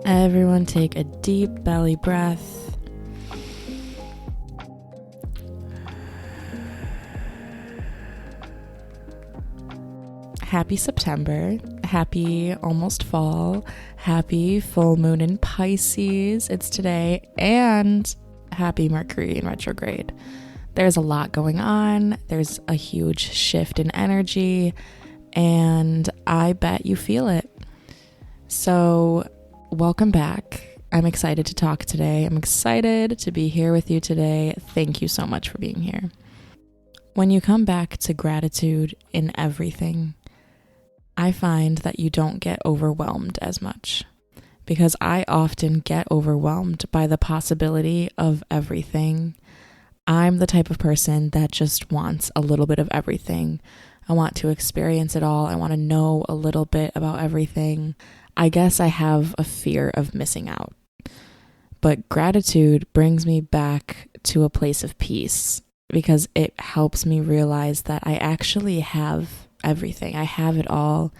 Everyone take a deep belly breath. Happy September. Happy almost fall. Happy full moon in Pisces. It's today. And happy Mercury in retrograde. There's a lot going on. There's a huge shift in energy. And I bet you feel it. So welcome back. I'm excited to talk today. I'm excited to be here with you today. Thank you so much for being here. When you come back to gratitude in everything, I find that you don't get overwhelmed as much, because I often get overwhelmed by the possibility of everything. I'm the type of person that just wants a little bit of everything. I want to experience it all. I want to know a little bit about everything. I guess I have a fear of missing out. But gratitude brings me back to a place of peace, because it helps me realize that I actually have everything. I have it all.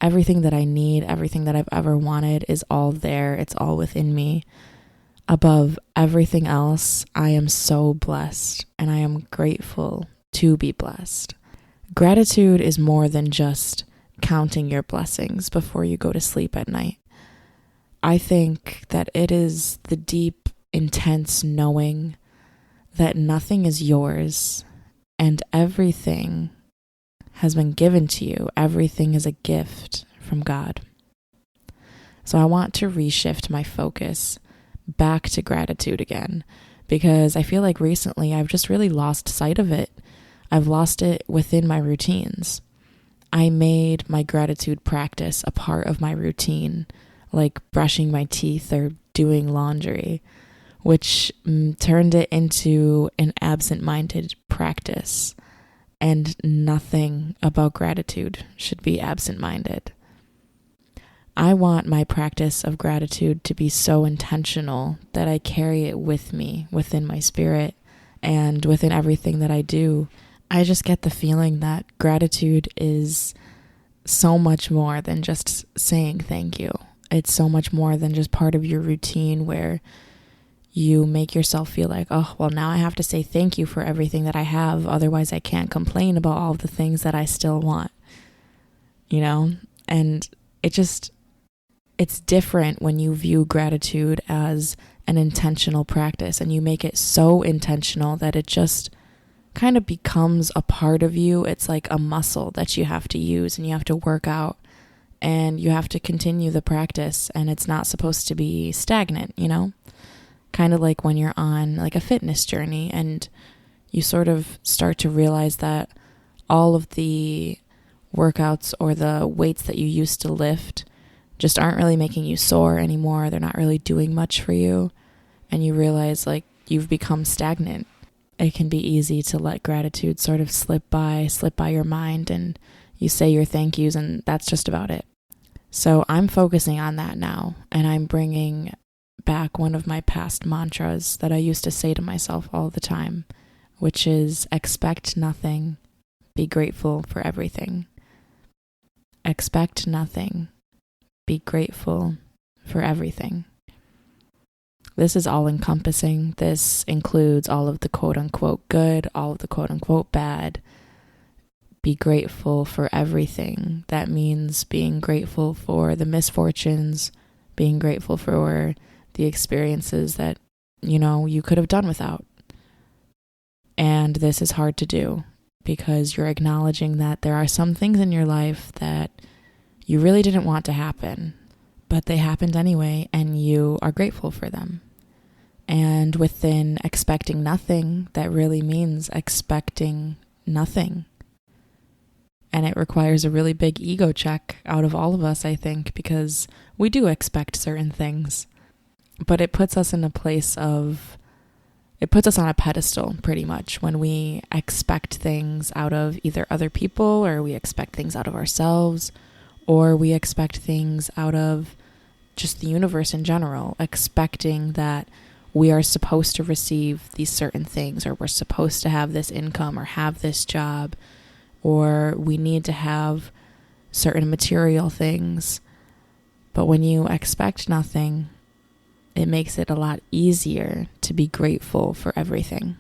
Everything that I need, everything that I've ever wanted is all there. It's all within me. Above everything else, I am so blessed, and I am grateful to be blessed. Gratitude is more than just counting your blessings before you go to sleep at night. I think that it is the deep, intense knowing that nothing is yours and everything has been given to you. Everything is a gift from God. So I want to reshift my focus back to gratitude again, because I feel like recently I've just really lost sight of it. I've lost it within my routines. I made my gratitude practice a part of my routine, like brushing my teeth or doing laundry, which turned it into an absent-minded practice. And nothing about gratitude should be absent-minded. I want my practice of gratitude to be so intentional that I carry it with me within my spirit and within everything that I do. I just get the feeling that gratitude is so much more than just saying thank you. It's so much more than just part of your routine where you make yourself feel like, oh, well, now I have to say thank you for everything that I have. Otherwise, I can't complain about all the things that I still want, And it's different when you view gratitude as an intentional practice, and you make it so intentional that it just kind of becomes a part of you. It's like a muscle that you have to use and you have to work out, and you have to continue the practice, and it's not supposed to be stagnant, Kind of like when you're on like a fitness journey and you sort of start to realize that all of the workouts or the weights that you used to lift just aren't really making you sore anymore. They're not really doing much for you. And you realize like you've become stagnant. It can be easy to let gratitude sort of slip by your mind, and you say your thank yous, and that's just about it. So I'm focusing on that now, and I'm bringing back one of my past mantras that I used to say to myself all the time, which is expect nothing, be grateful for everything. Expect nothing, be grateful for everything. This is all encompassing. This includes all of the quote unquote good, all of the quote unquote bad. Be grateful for everything. That means being grateful for the misfortunes, being grateful for the experiences that, you could have done without. And this is hard to do because you're acknowledging that there are some things in your life that you really didn't want to happen, but they happened anyway, and you are grateful for them. And within expecting nothing, that really means expecting nothing. And it requires a really big ego check out of all of us, I think, because we do expect certain things. But it puts us in a place it puts us on a pedestal pretty much when we expect things out of either other people, or we expect things out of ourselves, or we expect things out of just the universe in general, expecting that we are supposed to receive these certain things, or we're supposed to have this income or have this job, or we need to have certain material things. But when you expect nothing, it makes it a lot easier to be grateful for everything.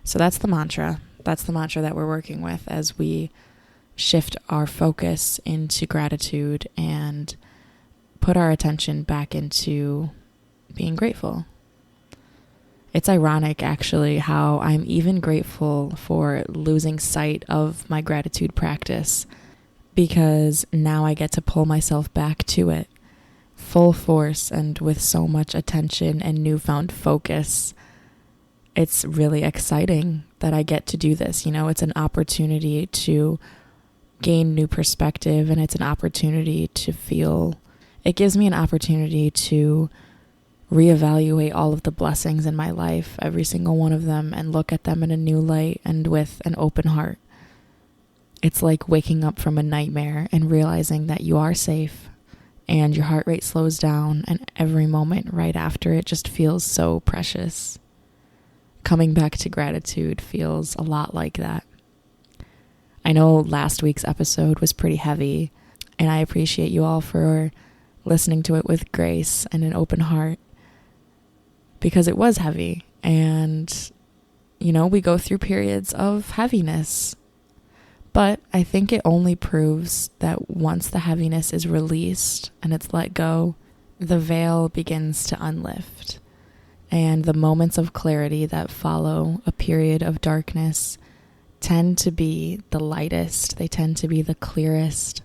So that's the mantra. That's the mantra that we're working with as we shift our focus into gratitude and put our attention back into being grateful. It's ironic, actually, how I'm even grateful for losing sight of my gratitude practice, because now I get to pull myself back to it full force and with so much attention and newfound focus. It's really exciting that I get to do this. It's an opportunity to gain new perspective, and it's an opportunity to it gives me an opportunity to reevaluate all of the blessings in my life, every single one of them, and look at them in a new light and with an open heart. It's like waking up from a nightmare and realizing that you are safe and your heart rate slows down, and every moment right after it just feels so precious. Coming back to gratitude feels a lot like that. I know last week's episode was pretty heavy, and I appreciate you all for listening to it with grace and an open heart, because it was heavy. And, we go through periods of heaviness, but I think it only proves that once the heaviness is released and it's let go, the veil begins to unlift. And the moments of clarity that follow a period of darkness tend to be the lightest. They tend to be the clearest.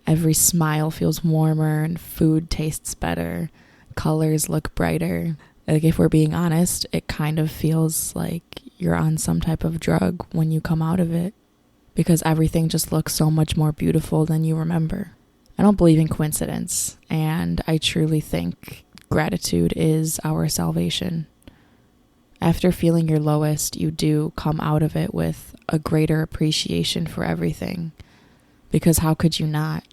Every smile feels warmer and food tastes better. Colors look brighter. Like, if we're being honest, it kind of feels like you're on some type of drug when you come out of it, because everything just looks so much more beautiful than you remember. I don't believe in coincidence, and I truly think gratitude is our salvation. After feeling your lowest, you do come out of it with a greater appreciation for everything, because how could you not?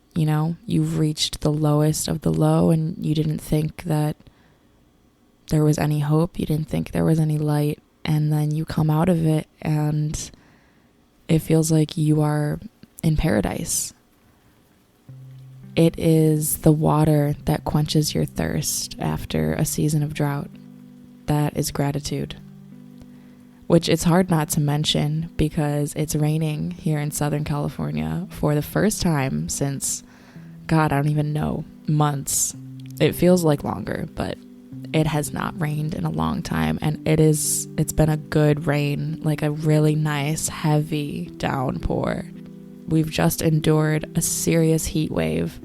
You've reached the lowest of the low, and you didn't think that there was any hope. You didn't think there was any light, and then you come out of it and it feels like you are in paradise. It is the water that quenches your thirst after a season of drought. That is gratitude. Which it's hard not to mention, because it's raining here in Southern California for the first time since, God, I don't even know, months. It feels like longer, but it has not rained in a long time, and it's been a good rain, like a really nice heavy downpour. We've just endured a serious heat wave,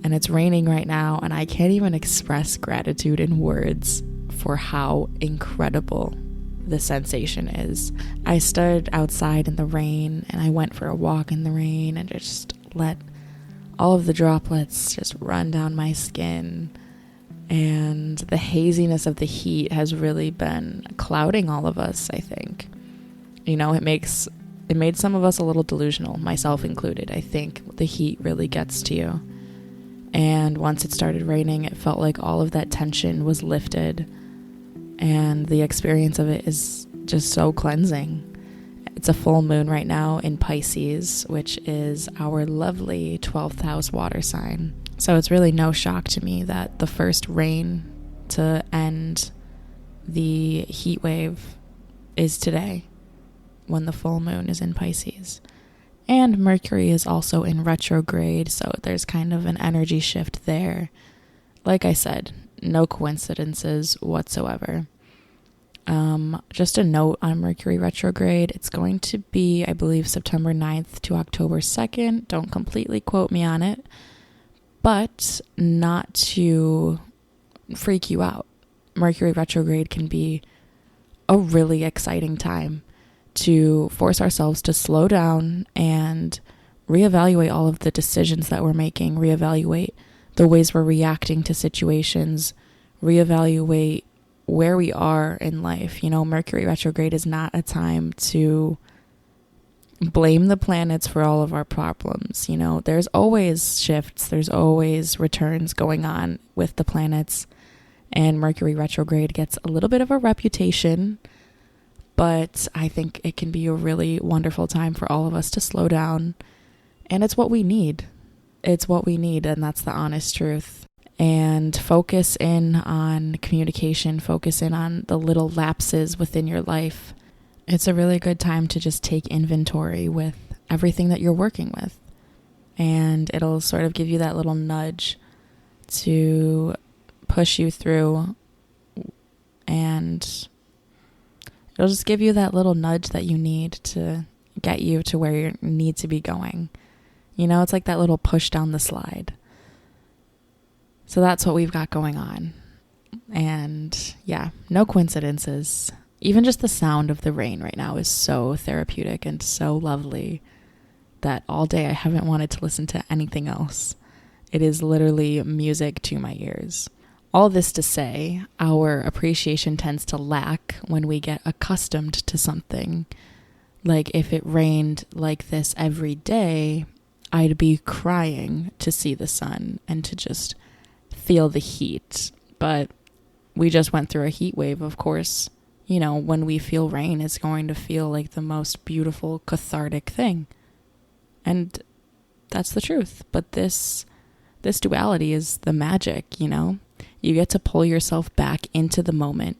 and it's raining right now, and I can't even express gratitude in words for how incredible the sensation is. I stood outside in the rain, and I went for a walk in the rain and just let all of the droplets just run down my skin. And the haziness of the heat has really been clouding all of us, I think. It made some of us a little delusional, myself included. I think the heat really gets to you. And once it started raining, it felt like all of that tension was lifted. And the experience of it is just so cleansing. It's a full moon right now in Pisces, which is our lovely 12th house water sign. So it's really no shock to me that the first rain to end the heat wave is today, when the full moon is in Pisces. And Mercury is also in retrograde, so there's kind of an energy shift there. Like I said, no coincidences whatsoever. Just a note on Mercury retrograde. It's going to be, I believe, September 9th to October 2nd. Don't completely quote me on it, but not to freak you out. Mercury retrograde can be a really exciting time to force ourselves to slow down and reevaluate all of the decisions that we're making, reevaluate the ways we're reacting to situations, reevaluate where we are in life. Mercury retrograde is not a time to blame the planets for all of our problems. There's always shifts, there's always returns going on with the planets, and Mercury retrograde gets a little bit of a reputation, but I think it can be a really wonderful time for all of us to slow down, and it's what we need. it's what we need, and that's the honest truth. And focus in on communication, focus in on the little lapses within your life. It's a really good time to just take inventory with everything that you're working with. And it'll sort of give you that little nudge to push you through, and it'll just give you that little nudge that you need to get you to where you need to be going. You know, it's like that little push down the slide. So that's what we've got going on. And yeah, no coincidences. Even just the sound of the rain right now is so therapeutic and so lovely that all day I haven't wanted to listen to anything else. It is literally music to my ears. All this to say, our appreciation tends to lack when we get accustomed to something. Like if it rained like this every day, I'd be crying to see the sun and to just feel the heat. But we just went through a heat wave, of course. You know, when we feel rain, it's going to feel like the most beautiful, cathartic thing. And that's the truth. But this duality is the magic, you know? You get to pull yourself back into the moment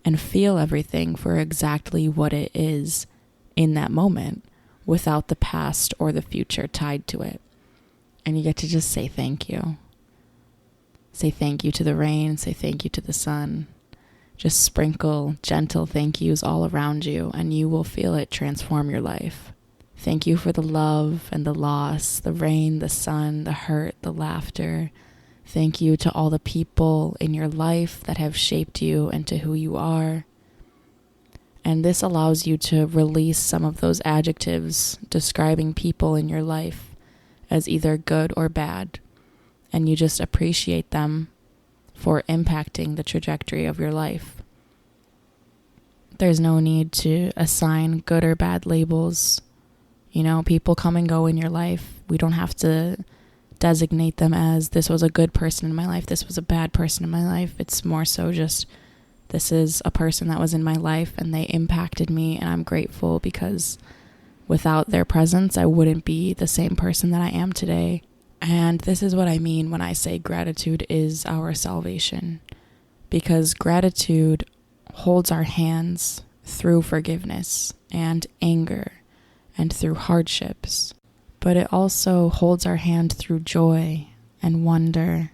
and feel everything for exactly what it is in that moment without the past or the future tied to it. And you get to just say thank you. Say thank you to the rain, say thank you to the sun. Just sprinkle gentle thank yous all around you, and you will feel it transform your life. Thank you for the love and the loss, the rain, the sun, the hurt, the laughter. Thank you to all the people in your life that have shaped you into who you are. And this allows you to release some of those adjectives describing people in your life as either good or bad. And you just appreciate them for impacting the trajectory of your life. There's no need to assign good or bad labels. You know, people come and go in your life. We don't have to designate them as this was a good person in my life, this was a bad person in my life. It's more so just this is a person that was in my life and they impacted me, and I'm grateful because without their presence I wouldn't be the same person that I am today. And this is what I mean when I say gratitude is our salvation, because gratitude holds our hands through forgiveness and anger and through hardships. But it also holds our hand through joy and wonder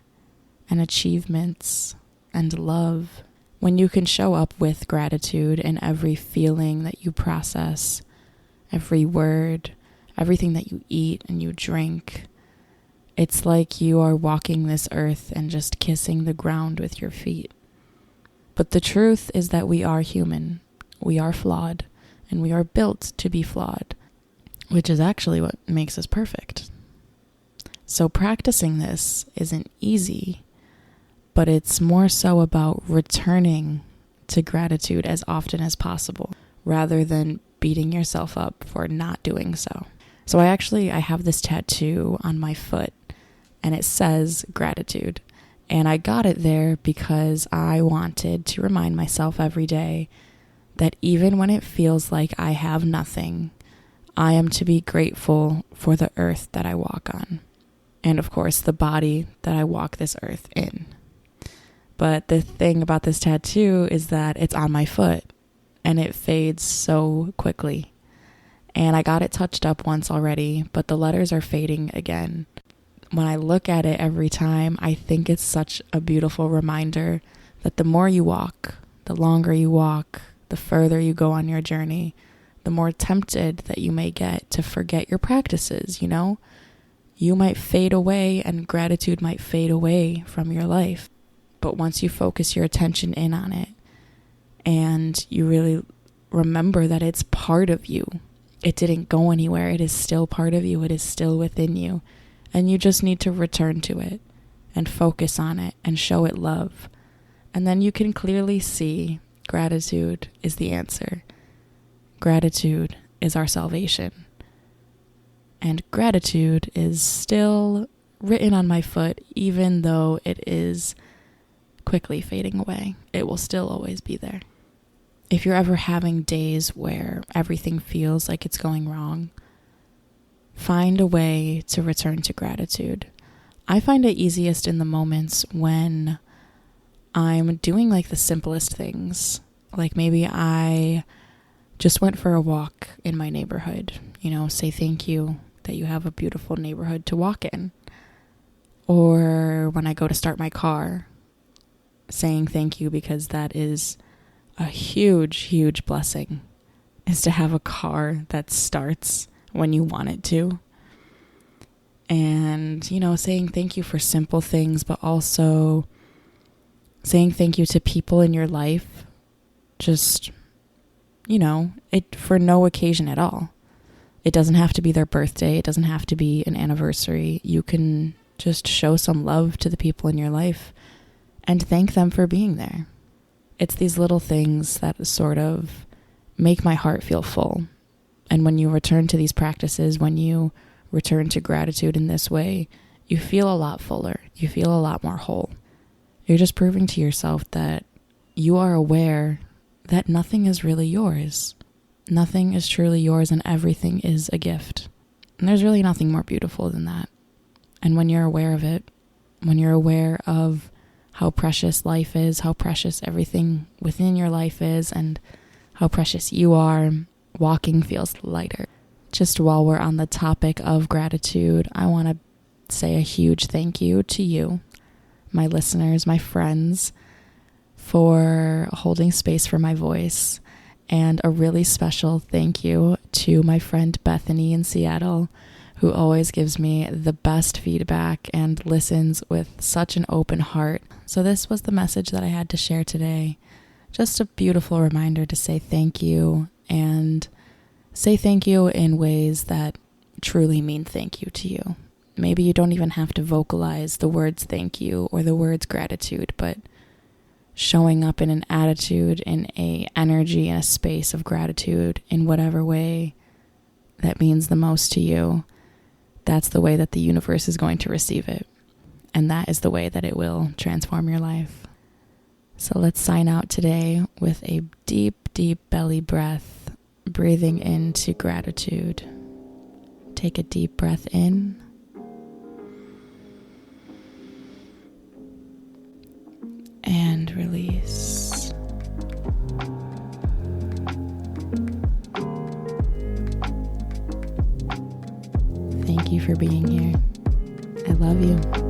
and achievements and love. When you can show up with gratitude in every feeling that you process, every word, everything that you eat and you drink, it's like you are walking this earth and just kissing the ground with your feet. But the truth is that we are human, we are flawed, and we are built to be flawed, which is actually what makes us perfect. So practicing this isn't easy, but it's more so about returning to gratitude as often as possible, rather than beating yourself up for not doing so. So I have this tattoo on my foot, and it says gratitude. And I got it there because I wanted to remind myself every day that even when it feels like I have nothing, I am to be grateful for the earth that I walk on. And of course, the body that I walk this earth in. But the thing about this tattoo is that it's on my foot and it fades so quickly. And I got it touched up once already, but the letters are fading again. When I look at it every time, I think it's such a beautiful reminder that the more you walk, the longer you walk, the further you go on your journey, the more tempted that you may get to forget your practices, you know? You might fade away and gratitude might fade away from your life. But once you focus your attention in on it and you really remember that it's part of you, it didn't go anywhere, it is still part of you, it is still within you. And you just need to return to it and focus on it and show it love. And then you can clearly see gratitude is the answer. Gratitude is our salvation. And gratitude is still written on my foot, even though it is quickly fading away. It will still always be there. If you're ever having days where everything feels like it's going wrong, find a way to return to gratitude. I find it easiest in the moments when I'm doing like the simplest things. Like maybe I just went for a walk in my neighborhood, say thank you that you have a beautiful neighborhood to walk in. Or when I go to start my car, saying thank you, because that is a huge, huge blessing, is to have a car that starts when you want it to. And, saying thank you for simple things, but also saying thank you to people in your life, just, it for no occasion at all. It doesn't have to be their birthday. It doesn't have to be an anniversary. You can just show some love to the people in your life and thank them for being there. It's these little things that sort of make my heart feel full. And when you return to these practices, when you return to gratitude in this way, you feel a lot fuller. You feel a lot more whole. You're just proving to yourself that you are aware that nothing is really yours. Nothing is truly yours, and everything is a gift. And there's really nothing more beautiful than that. And when you're aware of it, when you're aware of how precious life is, how precious everything within your life is, and how precious you are, walking feels lighter. Just while we're on the topic of gratitude, I want to say a huge thank you to you, my listeners, my friends, for holding space for my voice. And a really special thank you to my friend Bethany in Seattle, who always gives me the best feedback and listens with such an open heart. So this was the message that I had to share today. Just a beautiful reminder to say thank you, and say thank you in ways that truly mean thank you to you. Maybe you don't even have to vocalize the words thank you or the words gratitude, but showing up in an attitude, in a energy, in a space of gratitude in whatever way that means the most to you, that's the way that the universe is going to receive it. And that is the way that it will transform your life. So let's sign out today with a deep, deep belly breath, breathing into gratitude. Take a deep breath in. And release. Thank you for being here. I love you.